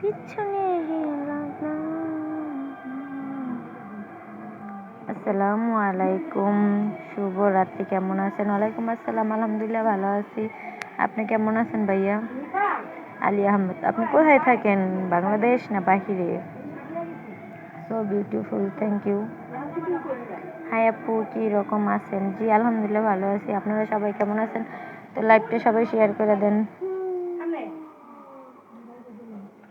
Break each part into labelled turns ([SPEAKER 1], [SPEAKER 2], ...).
[SPEAKER 1] কিচ্ছু নেই লাগনা। আসসালামু আলাইকুম, শুভ রাত্রি। কেমন আছেন? ওয়ালাইকুম আসসালাম, আলহামদুলিল্লাহ ভালো আছি। আপনি কেমন আছেন ভাইয়া? আলী আহমেদ। আপনি কোথায় থাকেন, বাংলাদেশ না বাহিরে? So beautiful, thank you. Hi আপু, কি রকম আছেন? জি আলহামদুলিল্লাহ ভালো আছি। আপনারা সবাই কেমন আছেন? তো লাইভটা সবাই শেয়ার করে দেন।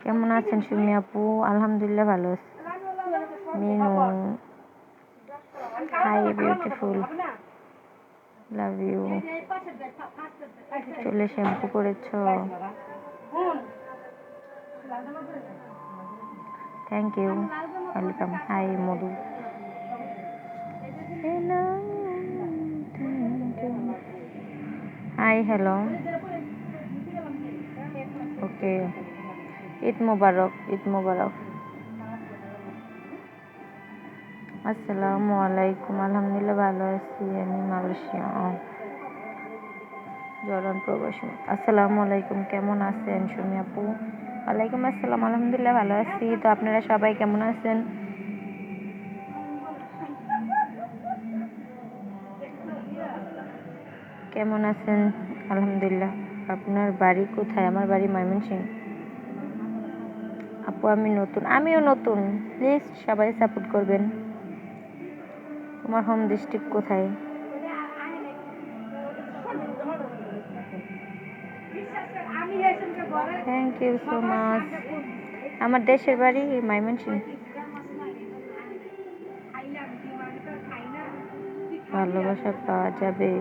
[SPEAKER 1] কেমন আছেন সুমি আপু? আলহামদুলিল্লাহ ভালো আছি। Minu, hi beautiful, love you. চুলে শ্যাম্পু করেছ? Thank you, welcome. Hi Madhu. Hi, hello, okay. Eid মোবারক, ঈদ মোবারক। আসসালামু আলাইকুম, আলহামদুলিল্লাহ ভালো আছি। আমি মালয়েশিয়া, জর্ডান প্রবাসী। আসসালামু আলাইকুম, কেমন আছেন সুমি আপু? ওয়ালাইকুম আসসালাম, আলহামদুলিল্লাহ ভালো আছি। তো আপনারা সবাই কেমন আছেন? কেমন আছেন? আলহামদুলিল্লাহ। আপনার বাড়ি কোথায়? আমার বাড়ি ময়মনসিংহ। আপু আমি নতুন। আমিও নতুন, প্লিজ সবাই সাপোর্ট করবেন। তোমার হোম ডিস্ট্রিক্ট কোথায়? Thank you so much. আমার দেশের বাড়ি ময়মনসিংহ। ভালোবাসা পাওয়া যাবে?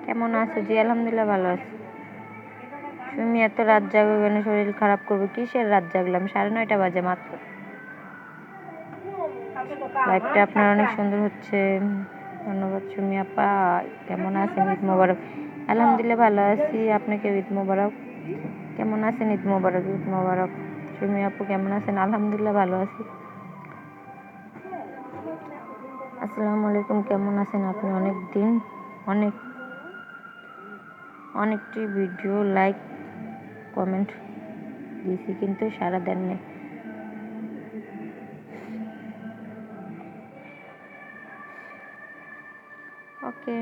[SPEAKER 1] কেমন আছো? জি আলহামদুলিল্লাহ ভালো আছি। তুমি এত রাত জাগো কেন? শরীর খারাপ করবো? কিসের রাত জাগলাম? 9:30 বাজে মাত্র। লাইফটা আপনার অনেক সুন্দর হচ্ছে, ধন্যবাদ সুমি আপা। কেমন আছেন? ঈদ মোবারক। আলহামদুলিল্লাহ ভালো আছি। আপনাকে ঈদ মোবারক। কেমন আছেন? ঈদ মোবারক, ঈদ মোবারক। সুমি আপু কেমন আছেন? আলহামদুলিল্লাহ ভালো আছি। আসসালামু আলাইকুম, কেমন আছেন আপনি? অনেক দিন, অনেকটি ভিডিও লাইক কমেন্ট দিয়েছি কিন্তু সাড়া দেননি। ওকে,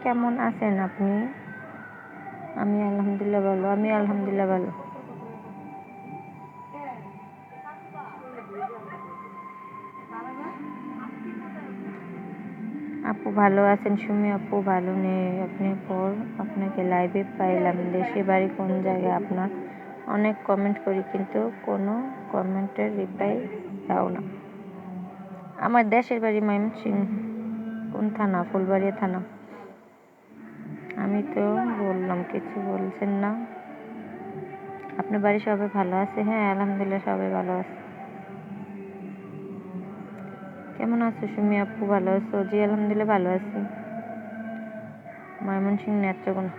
[SPEAKER 1] কেমন আছেন আপনি? আমি আলহামদুলিল্লাহ ভালো। আমি আলহামদুলিল্লাহ ভালো। আপু ভালো আছেন? সুমি আপু ভালো নেই। আপনি পর আপনাকে লাইভে পাইলাম। দেশে বাড়ি কোন জায়গায় আপনার? অনেক কমেন্ট করি কিন্তু কোনো কমেন্টের রিপ্লাই দাও না। আমার দেশের বাড়ি ময়মনসিংহ। কোন থানা? ফুলবাড়িয়া থানা। আমি তো বললাম, কিছু বলছেন না। আপনার বাড়ি সবাই ভালো আছে? হ্যাঁ আলহামদুলিল্লাহ সবাই ভালো আছে। কেমন আছো সুমি আপু? ভালো আছো? জি আলহামদুলিল্লাহ ভালো আছি। ময়মনসিংহ নেত্রকোনা?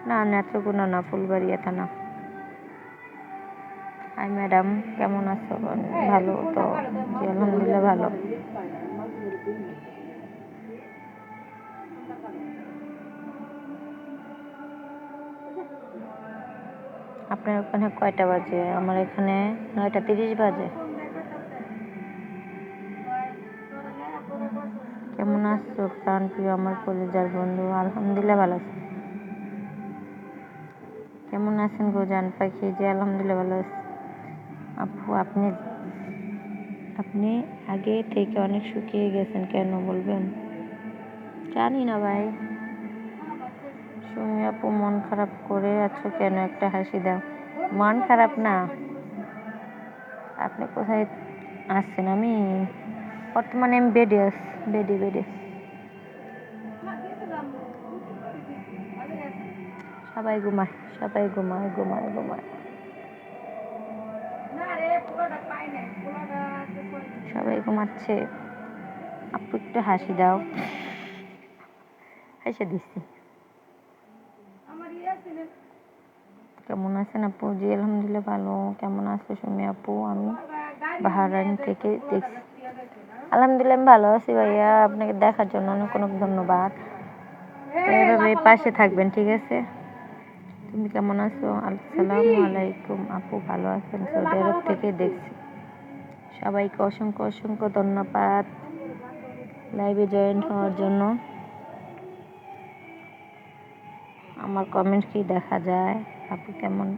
[SPEAKER 1] না নেত্রকোনা না, ফুলবাড়িয়া থানা। হাই ম্যাডাম, কেমন আছো? ভালো তো? জি আলহামদুলিল্লাহ ভালো। আপনার ওখানে কয়টা বাজে? আমার এখানে 9:30 বাজে। কেমন আছো প্রাণ প্রিয় আমার কলেজার বন্ধু? আলহামদুলিল্লাহ ভালো আছি। কেমন আছেন গো জান পাখি? জি আলহামদুলিল্লাহ ভালো আছি। আপু আপনি আগে থেকে অনেক শুকিয়ে গেছেন কেন বলবেন? জানি না ভাই। সুমি আপু মন খারাপ করে আছো কেন? একটা হাসি দাও। মন খারাপ না। আপনি কোথায় আসছেন? আমি বর্তমানে আমি বেডে আছি। বেডে সবাই ঘুমায়, সবাই ঘুমায়। সবাই ঘুমাচ্ছে। আপু একটু হাসি দাও। হাসি দিচ্ছি। কেমন আছেন আপু? জি আলহামদুলিল্লাহ ভালো। কেমন আছো সুমি আপু? আমি বাহারাইন থেকে দেখছি। আলহামদুলিল্লাহ আমি ভালো আছি ভাইয়া, আপনাকে দেখার জন্য অনেক অনেক ধন্যবাদ। তো এভাবে পাশে থাকবেন, ঠিক আছে? তুমি কেমন আছো? আসসালামু আলাইকুম আপু, ভালো আছেন? সৌদি আরব থেকে দেখছি। সবাইকে অসংখ্য অসংখ্য ধন্যবাদ লাইভে জয়েন হওয়ার জন্য। আমার কমেন্ট কি দেখা যায়? আপু কেমন?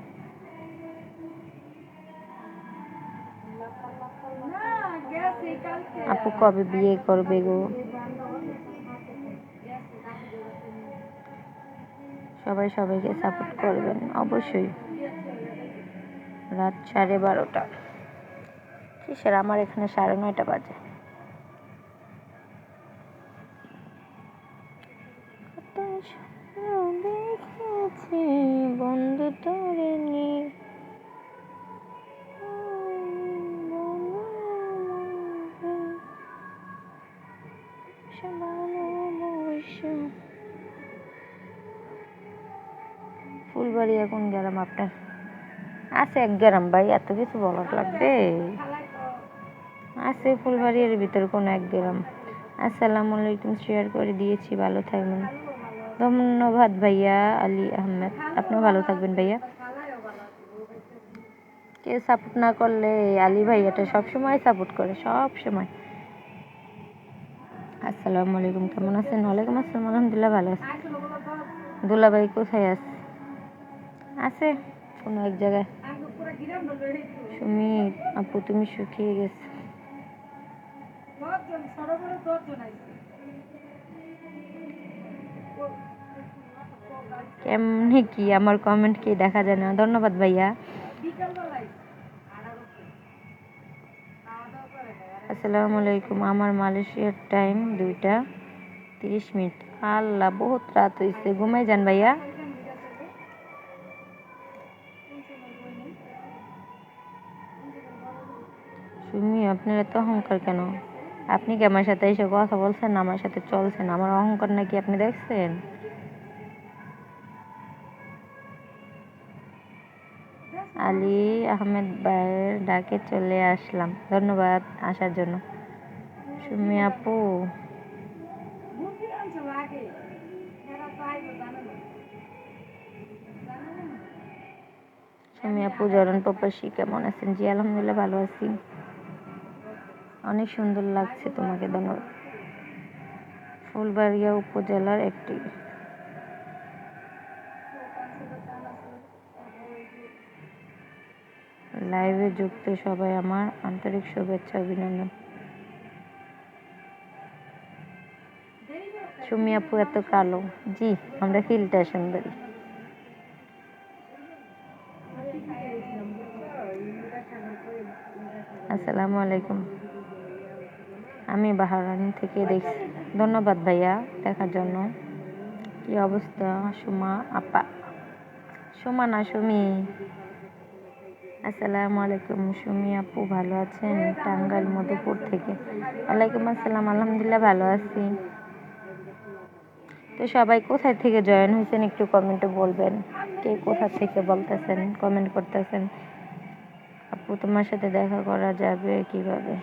[SPEAKER 1] আপু কবে বিয়ে করবে গো? সবাই সবাইকে সাপোর্ট করবেন অবশ্যই। রাত 12:30 কিসের, আমার এখানে 9:30 বাজে। দেখেছি বন্ধু তোরে নিয়ে, ফুলবাড়িয়া কোন গ্রাম আপনার? আছে এক গ্রাম ভাই, এত কিছু বলার লাগবে? আছে ফুলবাড়ির ভিতরে কোন এক গ্রাম। আসসালামু আলাইকুম, শেয়ার করে দিয়েছি, ভালো থাকবেন। ধন্যবাদ ভাইয়া আলী আহমেদ, আপনিও ভালো থাকবেন ভাইয়া। কেউ সাপোর্ট না করলে আলী ভাইয়াটা সবসময় সাপোর্ট করে, সব সময়। আসসালামু আলাইকুম, কেমন আছেন? ওয়ালাইকুম আসসালাম, আলহামদুলিল্লাহ ভালো আছি। দুলাভাই কোথায় আছে কোনো এক জায়গায়। সুমিত আপু তুমি শুকিয়ে গেছো। কেমনে কি আমার কমেন্ট কি দেখা যায় না? ধন্যবাদ ভাইয়া। আসসালামু আলাইকুম, আমার মালয়েশিয়ার টাইম 2:30। আল্লাহ বহুত রাত হয়েছে, ঘুমাই যান ভাইয়া। সুমি আপনার এত অহংকার কেন? আপনি কি আমার সাথে এসে কথা বলছেন, আমার সাথে চলছেন? আমার অহংকার নাকি আপনি দেখছেন? আলী আহমেদ ভাইয়ের ডাকে চলে আসলাম, ধন্যবাদ আসার জন্য। সুমি আপু সুমি আপু জরন প্রবাসী কেমন আছেন? জি আলহামদুলিল্লাহ ভালো আছি, অনেক সুন্দর লাগছে তোমাকে, ধন্যবাদ। ফুলবাড়িয়া উপজেলার একটি লাইভে যুক্ত সবাই আমার আন্তরিক শুভেচ্ছা অভিনন্দন। সুমি আপু এত কালো? জি আমরা ফিল্টার সুন্দরী। আসসালামু আলাইকুম, আমি বাহারাইন থেকে দেখছি। ধন্যবাদ ভাইয়া দেখার জন্য। কি অবস্থা সুমা আপা? সুমা না সুমি। আসসালামু আলাইকুম, সুমি আপু ভালো আছেন? টাঙ্গাইল মধুপুর থেকে। ওয়ালাইকুম আসসালাম, আলহামদুলিল্লাহ ভালো আছি। তো সবাই কোথায় থেকে জয়েন হয়েছেন একটু কমেন্টে বলবেন। কে কোথা থেকে বলতেছেন, কমেন্ট করতেছেন। আপু তোমার সাথে দেখা করা যাবে কিভাবে?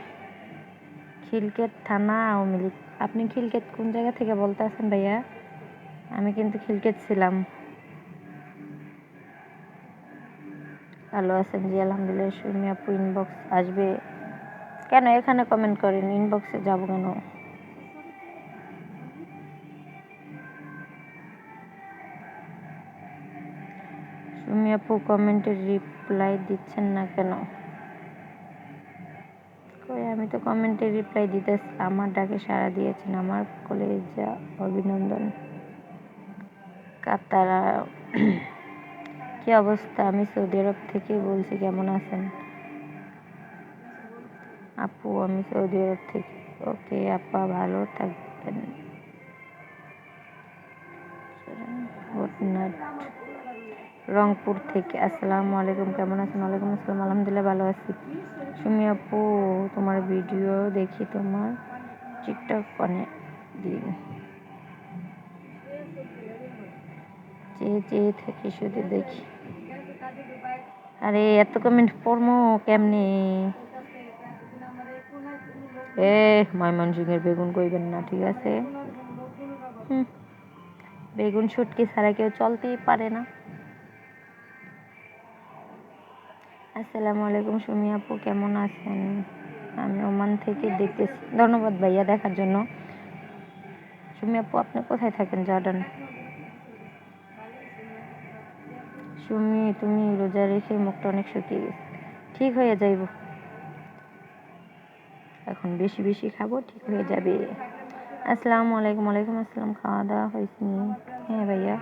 [SPEAKER 1] খিলকেত থানা আওয়ামী লীগ। আপনি খিলকেত কোন জায়গা থেকে বলতেছেন ভাইয়া? আমি কিন্তু খিলকেত ছিলাম। ভালো আছেন? জি আলহামদুলিল্লাহ। সুমি আপু ইনবক্স আসবে কেন? এখানে কমেন্ট করেন, ইনবক্সে যাব কেন? সুমি আপু কমেন্টের রিপ্লাই দিচ্ছেন না কেন? কই আমি তো কমেন্টের রিপ্লাই দিতেছি। আমার ডাকে সাড়া দিয়েছেন, আমার কলেজা অভিনন্দন। কাতারা কি অবস্থা? আমি সৌদি আরব থেকে বলছি, কেমন আছেন? আপু আমি সৌদি আরব থেকে। ওকে আপা ভালো থাকবেন। রংপুর থেকে। আসসালামু আলাইকুম, কেমন আছেন? ওয়ালাইকুম আসসালাম, আলহামদুলিল্লাহ ভালো আছি। সুমি আপু তোমার ভিডিও দেখি, তোমার টিকটক অনেক দিন চেয়ে চেয়ে থাকি, শুধু দেখি। আরে এত কমেন্ট পড়মো কেমনে? এ ময়মনসিংহের বেগুন কইবেন না, ঠিক আছে? বেগুন শুটকি ছাড়া কেউ চলতেই পারে না। আসসালামু আলাইকুম সুমি আপু, কেমন আছেন? আমি ওমান থেকে দেখতেছি। ধন্যবাদ ভাইয়া দেখার জন্য। সুমি আপু আপনি কোথায় থাকেন? জর্ডান। সুমি তুমি রোজা রেখে মুখটা অনেক শুকিয়ে গেছে। ঠিক হয়ে যাইব, এখন বেশি বেশি খাবো, ঠিক হয়ে যাবে। আসসালামু আলাইকুম। ওয়ালাইকুম আসসালাম। খাওয়া দাওয়া হয়েছে? হ্যাঁ ভাইয়া।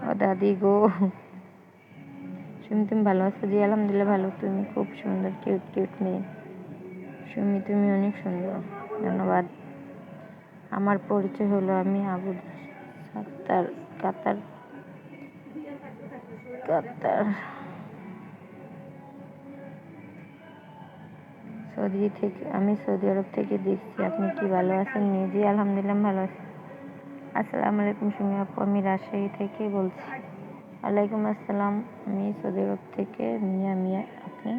[SPEAKER 1] ও দাদি গো, সুমি তুমি ভালো আছো? জি আলহামদুলিল্লাহ ভালো। তুমি খুব সুন্দর, কিউট কিউট মেয়ে। সুমি তুমি অনেক সুন্দর। ধন্যবাদ। আমার পরিচয় হলো, আমি আবু সাত্তার, কাতার। কাতার আমি সৌদি আরব থেকে দেখছি। আপনি কি ভালো আছেন? জি আলহামদুলিল্লাহ ভালো আছি। আসসালামু আলাইকুম সুমি আপু, আমি রাজশাহী থেকে বলছি। ওয়ালাইকুম আসসালাম। আমি সৌদি আরব থেকে মিয়া। আপনি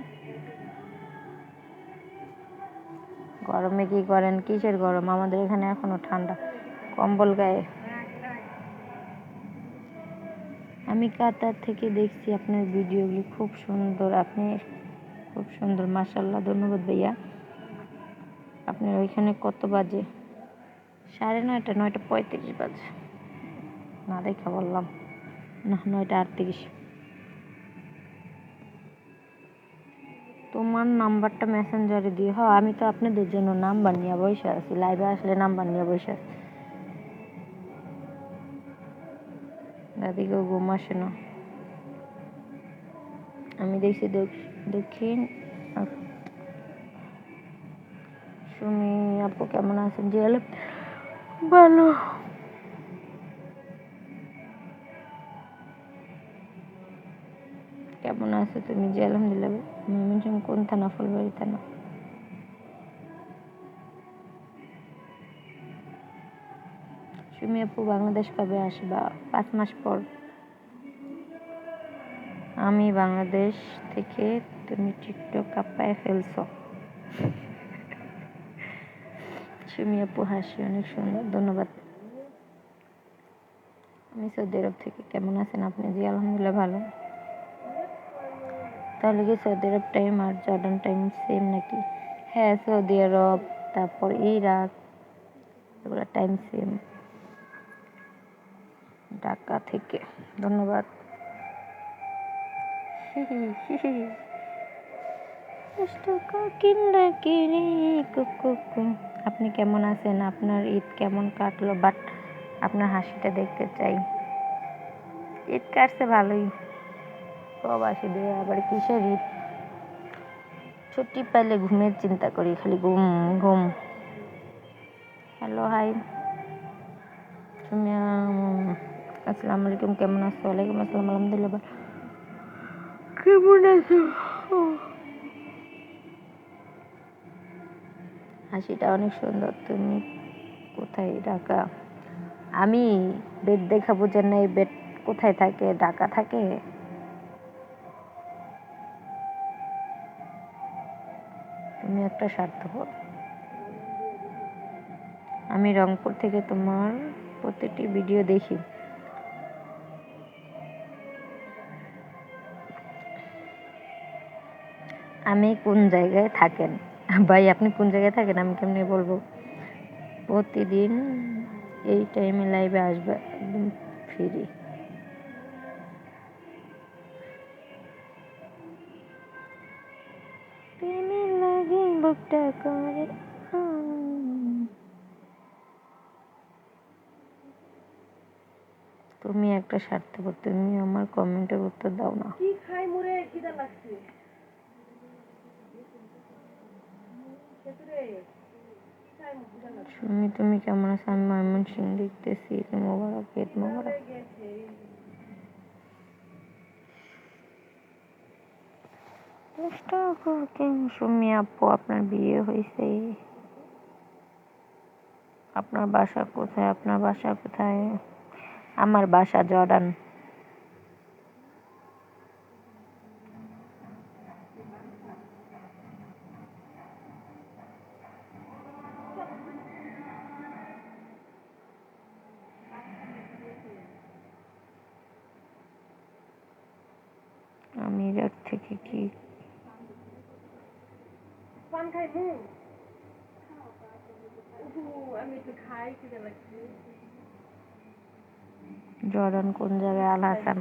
[SPEAKER 1] গরমে কি করেন? কিসের গরম? আমাদের এখানে এখনো ঠান্ডা, কম্বল গায়ে। আমি কাতার থেকে দেখছি আপনার ভিডিওগুলি, খুব সুন্দর। আপনি খুব সুন্দর, মাশাআল্লাহ। ধন্যবাদ ভাইয়া। আপনার ওইখানে কত বাজে? 9:30, 9:35 বাজে। না দেখা বললাম না, 9:38। তোমার নাম্বারটা মেসেঞ্জারে দিয়ে। হ্যাঁ, আমি তো আপনাদের জন্য নাম্বার নিয়ে বসে আছি, লাইভে আসলে নাম্বার নিয়ে বসে আছি। দাদিকেও ঘুম আসে না। আমি দেখছি দক্ষিণ। সুমি আপু কেমন আছেন? জি ভালো। কেমন আছো তুমি? জি আলহামদুলিল্লাহ। ময়মনসিংহ কোন থানা? ফুলবাড়ি থানা। সুমি আপু বাংলাদেশ কবে আসবা? 5 মাস পর। আমি বাংলাদেশ থেকে। তুমি টিকটক কাঁপায় ফেলছো। সুমি আপু হাসি অনেক সুন্দর, ধন্যবাদ। আমি সৌদি আরব থেকে। কেমন আছেন আপনি? জি আলহামদুলিল্লাহ ভালো। তাহলে কি সৌদি আরব টাইম আর জর্ডান টাইম সেম নাকি? হ্যাঁ, সৌদি আরব, তারপর ইরাক, এগুলো টাইম সেম। ঢাকা থেকে। ধন্যবাদ। আপনি কেমন আছেন? আপনার ঈদ কেমন কাটলো? বাট আপনার হাসিটা দেখতে চাই। ঈদ কাটছে ভালোই, প্রবাসীদের আবার কিসের ঈদ? ছুটি পাইলে ঘুমের চিন্তা করি, খালি ঘুম ঘুম। Hello, hi Sumiya. আসসালামু আলাইকুম, কেমন আছো? ওয়ালাইকুম আসসালাম, আলহামদুলিল্লাহ। কেমন আছো? হাসিটা অনেক সুন্দর। তুমি কোথায়? ঢাকা। আমি বেড দেখাবো যে না, এই বেড কোথায় থাকে? ঢাকা থাকে। তুমি একটা স্বার্থপর। আমি রংপুর থেকে তোমার প্রতিটি ভিডিও দেখি। আমি কোন জায়গায় থাকেন? ভাই আপনি কোন জায়গায় থাকেন আমি কেমনে বলবো? প্রতিদিন এই টাইমে লাইভে আসবে, একদম ফ্রি। প্রেমে লাগে বুকটা করে। তুমি একটা স্বার্থপর, তুমি আমার কমেন্টের উত্তর দাও না। কি খাই মোরে, খিদা লাগছে। তুমি কেমন আছো? আমি ময়মনসিংহ দেখতেছি। ঈদ মোবারক, ঈদ মোবারক। সুমি আপু আপনার বিয়ে হয়েছে? আপনার বাসা কোথায়? আপনার বাসা কোথায়? আমার বাসা জর্ডান। মিরর থেকে কি
[SPEAKER 2] পান খাইবো আমি একটু খাই খিদে লাগছে
[SPEAKER 1] জর্ডান কোন জায়গায়? আল হাসান।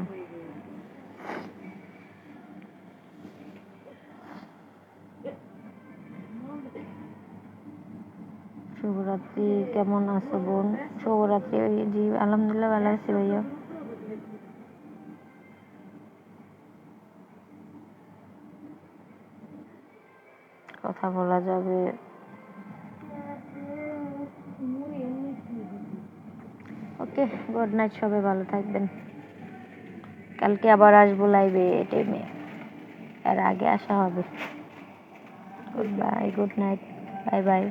[SPEAKER 1] শুভরাত্রি, কেমন আছো বোন? শুভরাত্রি। জি আলহামদুলিল্লাহ ভালো আছি ভাইয়া। কথা বলা যাবে? ওকে, গুড নাইট, সবাই ভালো থাকবেন। কালকে আবার আসবো লাইভে এই টাইমে, এর আগে আসা হবে। Good bye, good night, bye bye.